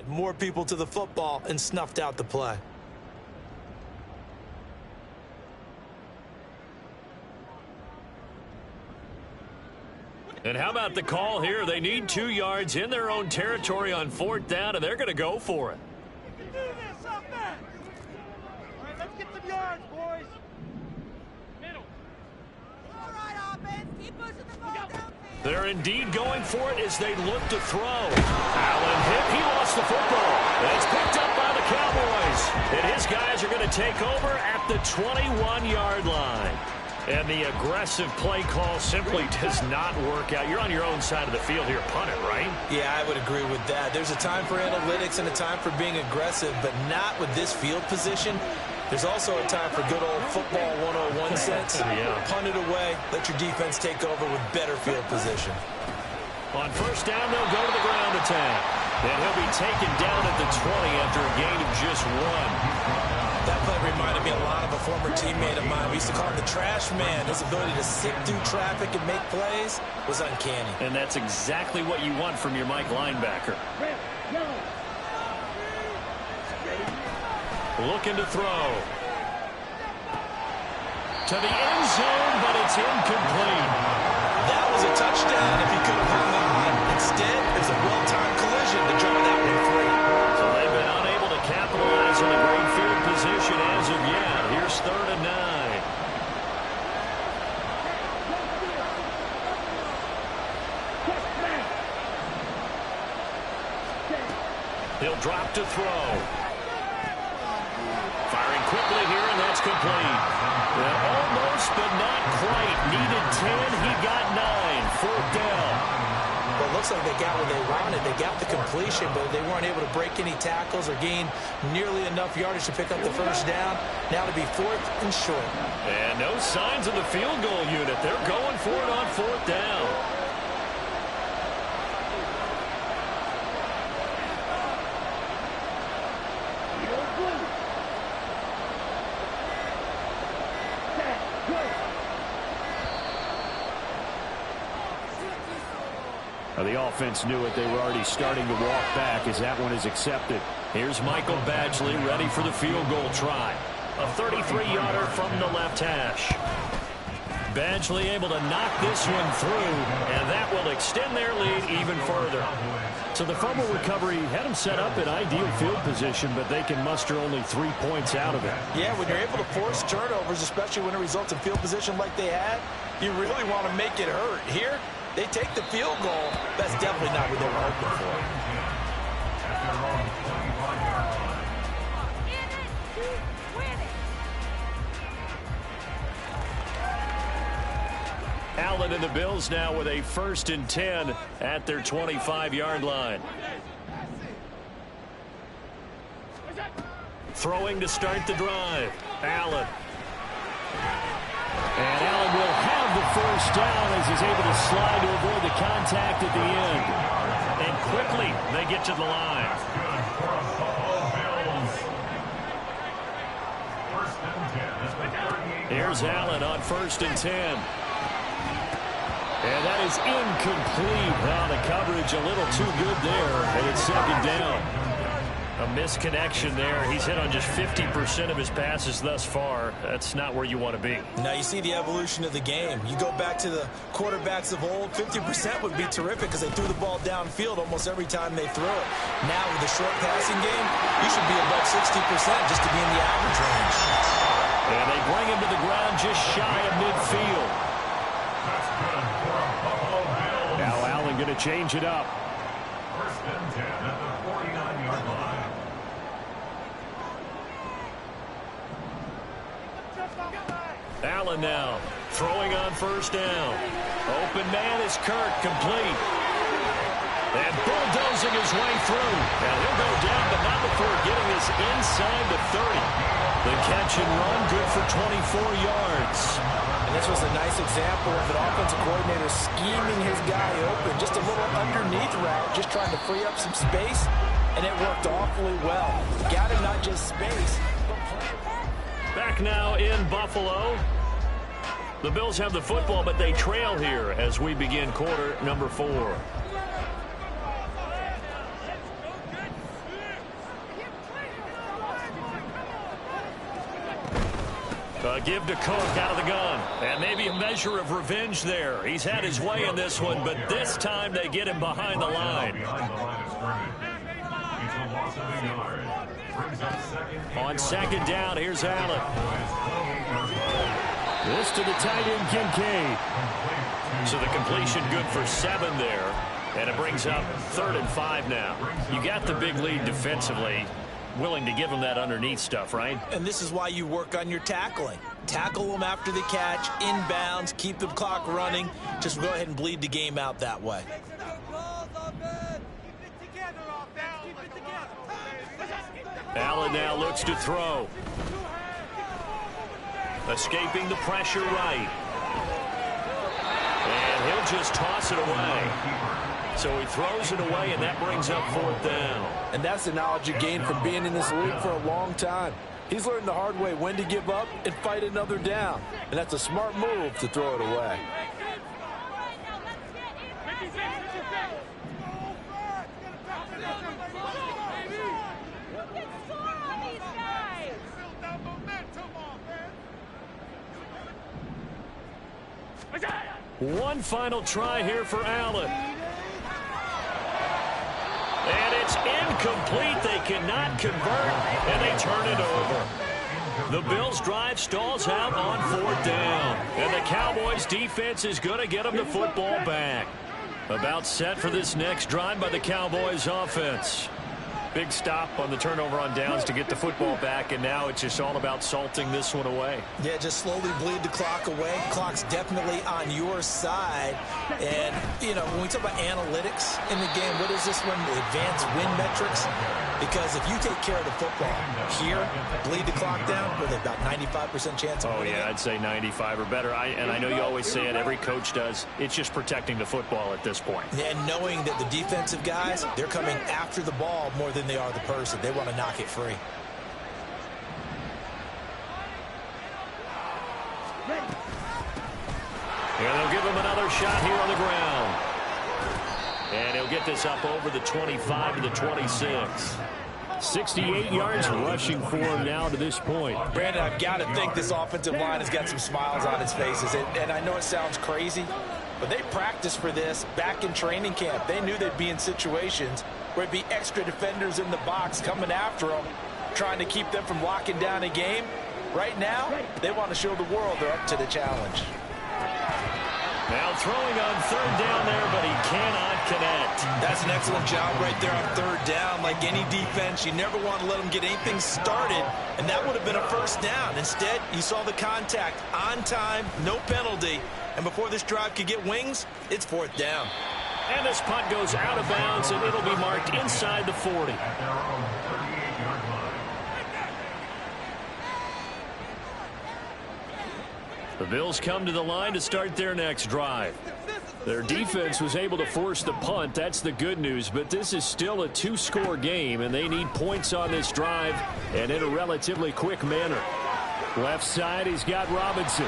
More people to the football and snuffed out the play. And how about the call here? They need 2 yards in their own territory on fourth down, and they're going to go for it. We can do this up there. All right, let's get some yards, boys. Middle. All right, offense, keep pushing the ball downfield. They're indeed going for it as they look to throw. Allen hit. He lost the football. And it's picked up by the Cowboys. And his guys are going to take over at the 21-yard line. And the aggressive play call simply does not work out. You're on your own side of the field here. Punt it, right? Yeah, I would agree with that. There's a time for analytics and a time for being aggressive, but not with this field position. There's also a time for good old football 101 sense. Yeah. Punt it away. Let your defense take over with better field position. On first down, they'll go to the ground attack. And he'll be taken down at the 20 after a gain of just 1. That play reminded me a lot of a former teammate of mine. We used to call him the trash man. His ability to sit through traffic and make plays was uncanny. And that's exactly what you want from your Mike linebacker. Looking to throw. to the end zone, but it's incomplete. That was a touchdown if he could have hung on. Instead, it's a well-timed collision to draw that one free. So they've been unable to capitalize on the great field position as of yet. Here's 3rd and 9. He'll drop to throw. Firing quickly here, and that's complete. Well, almost, but not quite. Needed 10. He got 9. 4th down. Well, it looks like they got what they wanted. They got the completion, but they weren't able to break any tackles or gain nearly enough yardage to pick up the 1st down. Now to be 4th and short. And no signs of the field goal unit. They're going for it on 4th down. The offense knew it. They were already starting to walk back as that one is accepted. Here's Michael Badgley ready for the field goal try. A 33-yarder from the left hash. Badgley able to knock this one through, and that will extend their lead even further. So the fumble recovery had them set up in ideal field position, but they can muster only 3 points out of it. Yeah, when you're able to force turnovers, especially when it results in field position like they had, you really want to make it hurt. Here, they take the field goal. That's definitely not what they were hoping for. Allen and the Bills now with a 1st and 10 at their 25-yard line. Throwing to start the drive. Allen. And Allen will have the 1st down as he's able to slide to avoid the contact at the end. And quickly they get to the line. Here's Allen on 1st and 10. And that is incomplete. Well, the coverage a little too good there, and it's 2nd down. A misconnection there. He's hit on just 50% of his passes thus far. That's not where you want to be. Now you see the evolution of the game. You go back to the quarterbacks of old, 50% would be terrific because they threw the ball downfield almost every time they threw it. Now with the short passing game, you should be above 60% just to be in the average range. And they bring him to the ground just shy of midfield. Now Allen going to change it up. 1st and 10 at the 49-yard line. Allen now throwing on 1st down. Open man is Kirk, complete. And bulldozing his way through. And he'll go down, but not before getting this inside the 30. The catch and run, good for 24 yards. And this was a nice example of an offensive coordinator scheming his guy open. Just a little underneath route, just trying to free up some space. And it worked awfully well. Got him not just space, but play. Back now in Buffalo. The Bills have the football, but they trail here as we begin quarter number 4. Give to Cook out of the gun. And maybe a measure of revenge there. He's had his way in this one, but this time they get him behind the line. On 2nd down, here's Allen. This to the tight end, Kincaid. So the completion good for 7 there. And it brings up 3rd and 5 now. You got the big lead defensively. Willing to give them that underneath stuff, right? And this is why you work on your tackling. Tackle them after the catch, inbounds, keep the clock running. Just go ahead and bleed the game out that way. Allen now looks to throw. Escaping the pressure right. And he'll just toss it away. So he throws it away, and that brings up 4th down. And that's the knowledge you gain from being in this league for a long time. He's learned the hard way when to give up and fight another down. And that's a smart move to throw it away. One final try here for Allen. And it's incomplete. They cannot convert, and they turn it over. The Bills' drive stalls out on 4th down. And the Cowboys' defense is going to get them the football back. About set for this next drive by the Cowboys' offense. Big stop on the turnover on downs to get the football back, and now it's just all about salting this one away. Yeah, just slowly bleed the clock away. Clock's definitely on your side. And, you know, when we talk about analytics in the game, what is this one? The advanced win metrics? Because if you take care of the football here, bleed the clock down, with about 95% chance of winning. Oh, yeah, I'd say 95 or better. And I know you always say it, every coach does. It's just protecting the football at this point. And knowing that the defensive guys, they're coming after the ball more than they are the person. They want to knock it free. And they'll give him another shot here on the ground. And he'll get this up over the 25 to the 26. 68 yards rushing for him now to this point. Brandon, I've got to think this offensive line has got some smiles on its faces. And I know it sounds crazy, but they practiced for this back in training camp. They knew they'd be in situations where it'd be extra defenders in the box coming after them, trying to keep them from locking down a game. Right now, they want to show the world they're up to the challenge. Now throwing on 3rd down there, but he cannot connect. That's an excellent job right there on 3rd down. Like any defense, you never want to let them get anything started, and that would have been a 1st down. Instead, you saw the contact on time, no penalty, and before this drive could get wings, it's 4th down. And this punt goes out of bounds, and it'll be marked inside the 40. The Bills come to the line to start their next drive. Their defense was able to force the punt. That's the good news, but this is still a 2-score game, and they need points on this drive and in a relatively quick manner. Left side, he's got Robinson.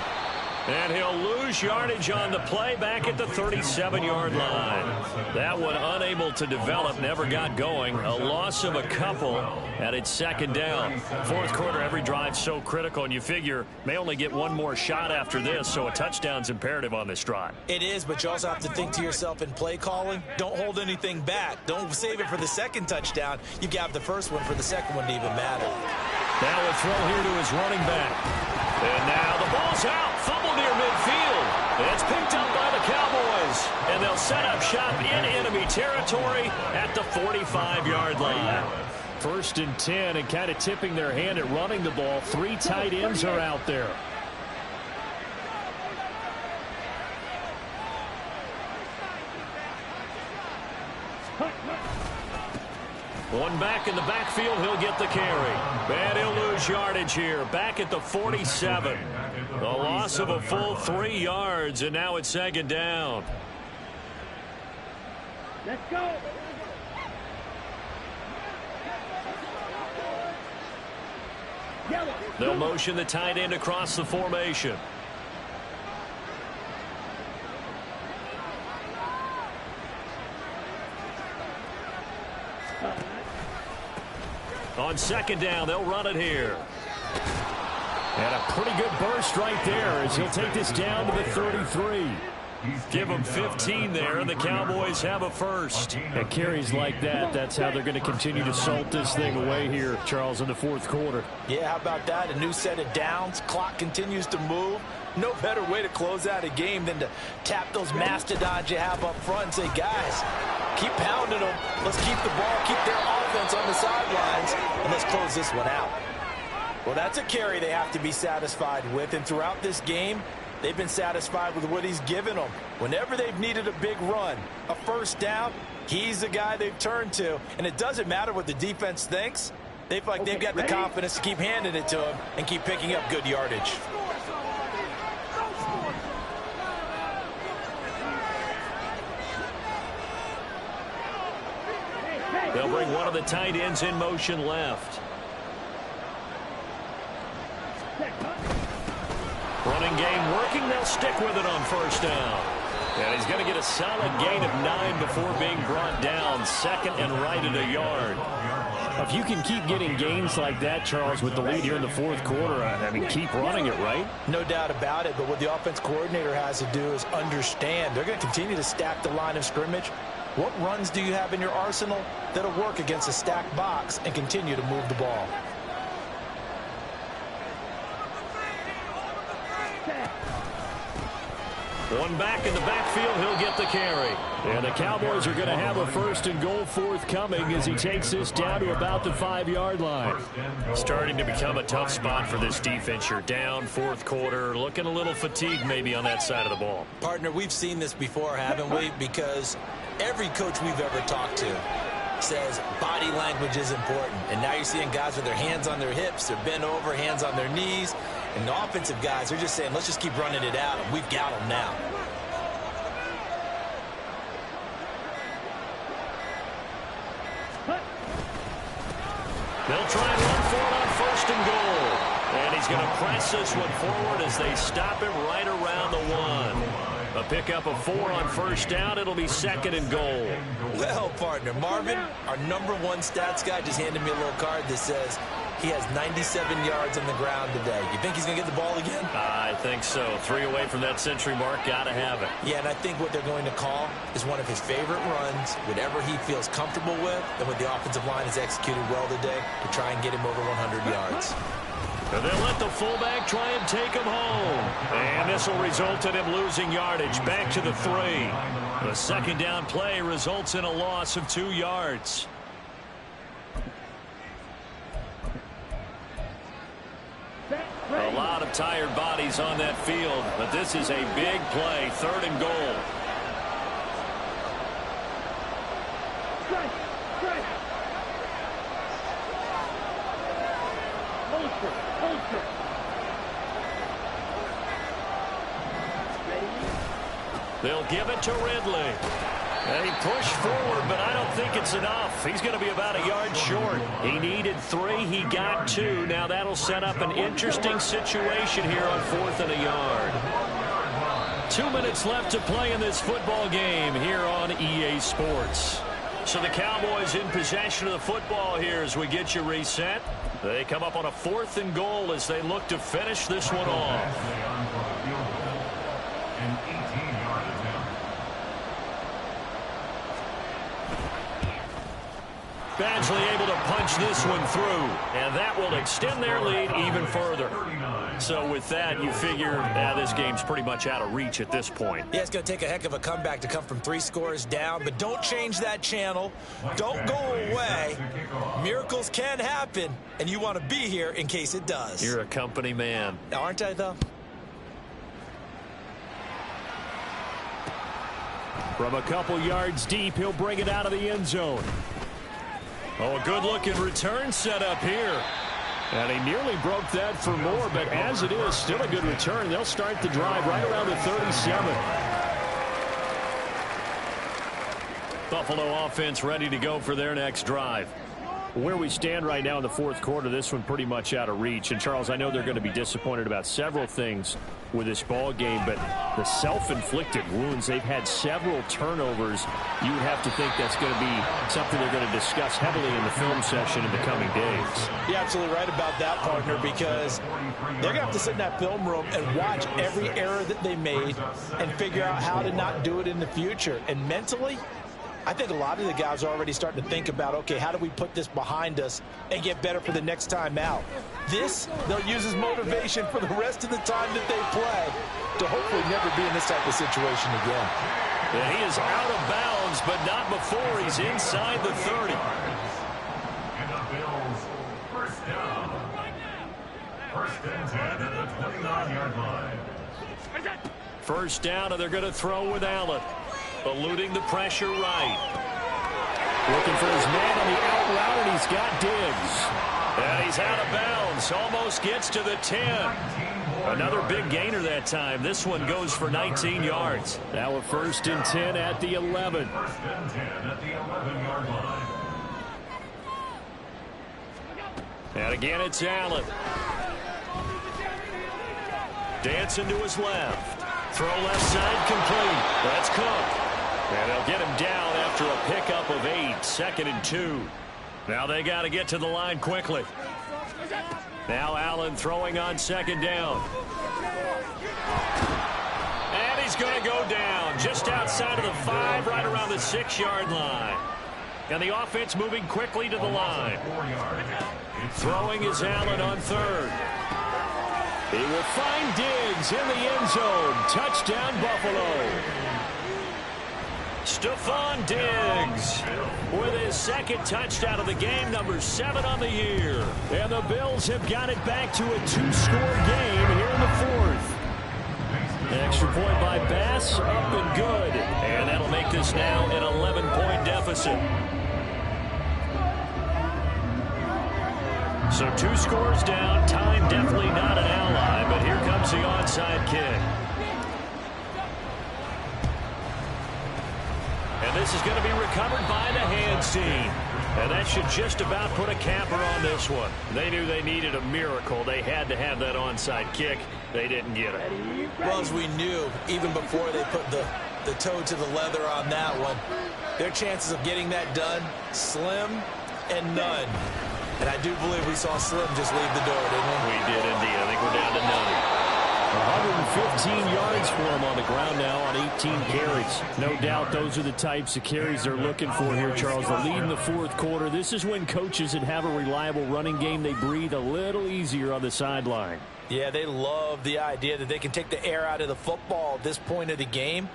And he'll lose yardage on the play back at the 37-yard line. That one unable to develop, never got going. A loss of a couple, and it's 2nd down. 4th quarter, every drive so critical, and you figure may only get one more shot after this, so a touchdown's imperative on this drive. It is, but you also have to think to yourself in play calling, don't hold anything back. Don't save it for the 2nd touchdown. You got the 1st one for the 2nd one to even matter. Now a throw here to his running back. And now the ball's out. Fumble near midfield. And it's picked up by the Cowboys. And they'll set up shop in enemy territory at the 45-yard line. 1st and 10, and kind of tipping their hand at running the ball. 3 tight ends are out there. One back in the backfield, he'll get the carry. And he'll lose yardage here, back at the 47. A loss of a full 3 yards, and now it's 2nd down. Let's go. They'll motion the tight end across the formation. On 2nd down, they'll run it here. And a pretty good burst right there as he'll take this down to the 33. Give them 15 there, and the Cowboys have a 1st. And carries like that, that's how they're going to continue to salt this thing away here, Charles, in the 4th quarter. Yeah, how about that? A new set of downs. Clock continues to move. No better way to close out a game than to tap those mastodons you have up front and say, guys, keep pounding them. Let's keep the ball, keep their offense on the sidelines, and let's close this one out. Well, that's a carry they have to be satisfied with, and throughout this game, they've been satisfied with what he's given them. Whenever they've needed a big run, a 1st down, he's the guy they've turned to. And it doesn't matter what the defense thinks. They feel like they've got the confidence to keep handing it to him and keep picking up good yardage. They'll bring one of the tight ends in motion left. Running game working. They'll stick with it on 1st down. And he's going to get a solid gain of 9 before being brought down. 2nd and right at a yard. If you can keep getting gains like that, Charles, with the lead here in the fourth quarter, I mean, keep running it, right? No doubt about it, but what the offense coordinator has to do is understand they're going to continue to stack the line of scrimmage. What runs do you have in your arsenal that'll work against a stacked box and continue to move the ball? One back in the backfield, he'll get the carry. And the Cowboys are going to have a 1st and goal forthcoming as he takes this down to about the 5-yard line. Starting to become a tough spot for this defense. You're down fourth quarter, looking a little fatigued maybe on that side of the ball. Partner, we've seen this before, haven't we? Because every coach we've ever talked to says body language is important. And now you're seeing guys with their hands on their hips, they're bent over, hands on their knees. And the offensive guys are just saying, let's just keep running it out, and we've got them now. They'll try and run for it on 1st and goal. And he's going to press this one forward as they stop him right around the 1. A pickup of 4 on 1st down. It'll be 2nd and goal. Well, partner, Marvin, our #1 stats guy, just handed me a little card that says he has 97 yards on the ground today. You think he's going to get the ball again? I think so. 3 away from that century mark. Got to have it. Yeah, and I think what they're going to call is one of his favorite runs, whatever he feels comfortable with, and what the offensive line has executed well today to try and get him over 100 yards. And they'll let the fullback try and take him home. And this will result in him losing yardage back to the 3. The 2nd down play results in a loss of 2 yards. A lot of tired bodies on that field, but this is a big play. 3rd and goal. They'll give it to Ridley. They push forward, but I don't think it's enough. He's going to be about a yard short. He needed 3. He got 2. Now that'll set up an interesting situation here on 4th and a yard. 2 minutes left to play in this football game here on EA Sports. So the Cowboys in possession of the football here as we get you reset. They come up on a 4th and goal as they look to finish this one off. Badgley able to punch this one through, and that will extend their lead even further. So with that, you figure this game's pretty much out of reach at this point. Yeah, it's going to take a heck of a comeback to come from 3 scores down, but don't change that channel. Don't go away. Miracles can happen, and you want to be here in case it does. You're a company man. Aren't I, though? From a couple yards deep, he'll bring it out of the end zone. Oh, a good-looking return set up here. And he nearly broke that for more, but as it is, still a good return. They'll start the drive right around the 37. Buffalo offense ready to go for their next drive. Where we stand right now in the fourth quarter, this one pretty much out of reach. And, Charles, I know they're going to be disappointed about several things with this ball game, but the self-inflicted wounds, they've had several turnovers. You would have to think that's going to be something they're going to discuss heavily in the film session in the coming days. You're absolutely right about that, partner, because they're going to have to sit in that film room and watch every error that they made and figure out how to not do it in the future. And mentally, I think a lot of the guys are already starting to think about, okay, how do we put this behind us and get better for the next time out? This, they'll use as motivation for the rest of the time that they play to hopefully never be in this type of situation again. And he is out of bounds, but not before he's inside the 30. And the Bills, 1st down. 1st and 10 at the 29-yard line. 1st down, and they're going to throw with Allen. Eluding the pressure right. Looking for his man on the out route, and he's got Diggs. And he's out of bounds. Almost gets to the 10. Another big gainer that time. This one goes for 19 yards. Now a 1st and 10 at the 11. 1st and 10 at the 11-yard line. And again, it's Allen. Dancing to his left. Throw left side complete. That's Cook. And they'll get him down after a pickup of 8. 2nd and 2. Now they got to get to the line quickly. Now Allen throwing on second down. And he's going to go down just outside of the 5, right around the 6-yard line. And the offense moving quickly to the line. Throwing is Allen on third. He will find Diggs in the end zone. Touchdown, Buffalo. Stephon Diggs with his second touchdown of the game, number 7 on the year. And the Bills have got it back to a 2-score game here in the 4th. Extra point by Bass, up and good. And that'll make this now an 11-point deficit. So 2 scores down. Time definitely not an ally, but here comes the onside kick. And this is going to be recovered by the hands team. And that should just about put a capper on this one. They knew they needed a miracle. They had to have that onside kick. They didn't get it. Well, as we knew, even before they put the toe to the leather on that one, their chances of getting that done, slim and none. And I do believe we saw Slim just leave the door, didn't we? We did indeed. I think we're down to none. 115 yards for him on the ground now on 18 carries. No doubt those are the types of carries they're looking for here, Charles. The lead in the 4th quarter. This is when coaches that have a reliable running game, they breathe a little easier on the sideline. Yeah, they love the idea that they can take the air out of the football at this point of the game.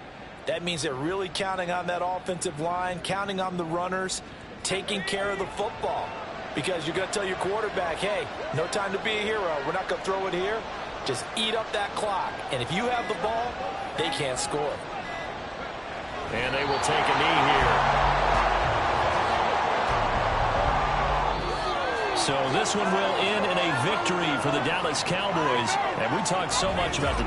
That means they're really counting on that offensive line, counting on the runners, taking care of the football. Because you're going to tell your quarterback, hey, no time to be a hero. We're not going to throw it here. Just eat up that clock. And if you have the ball, they can't score. And they will take a knee here. So this one will end in a victory for the Dallas Cowboys. And we talked so much about the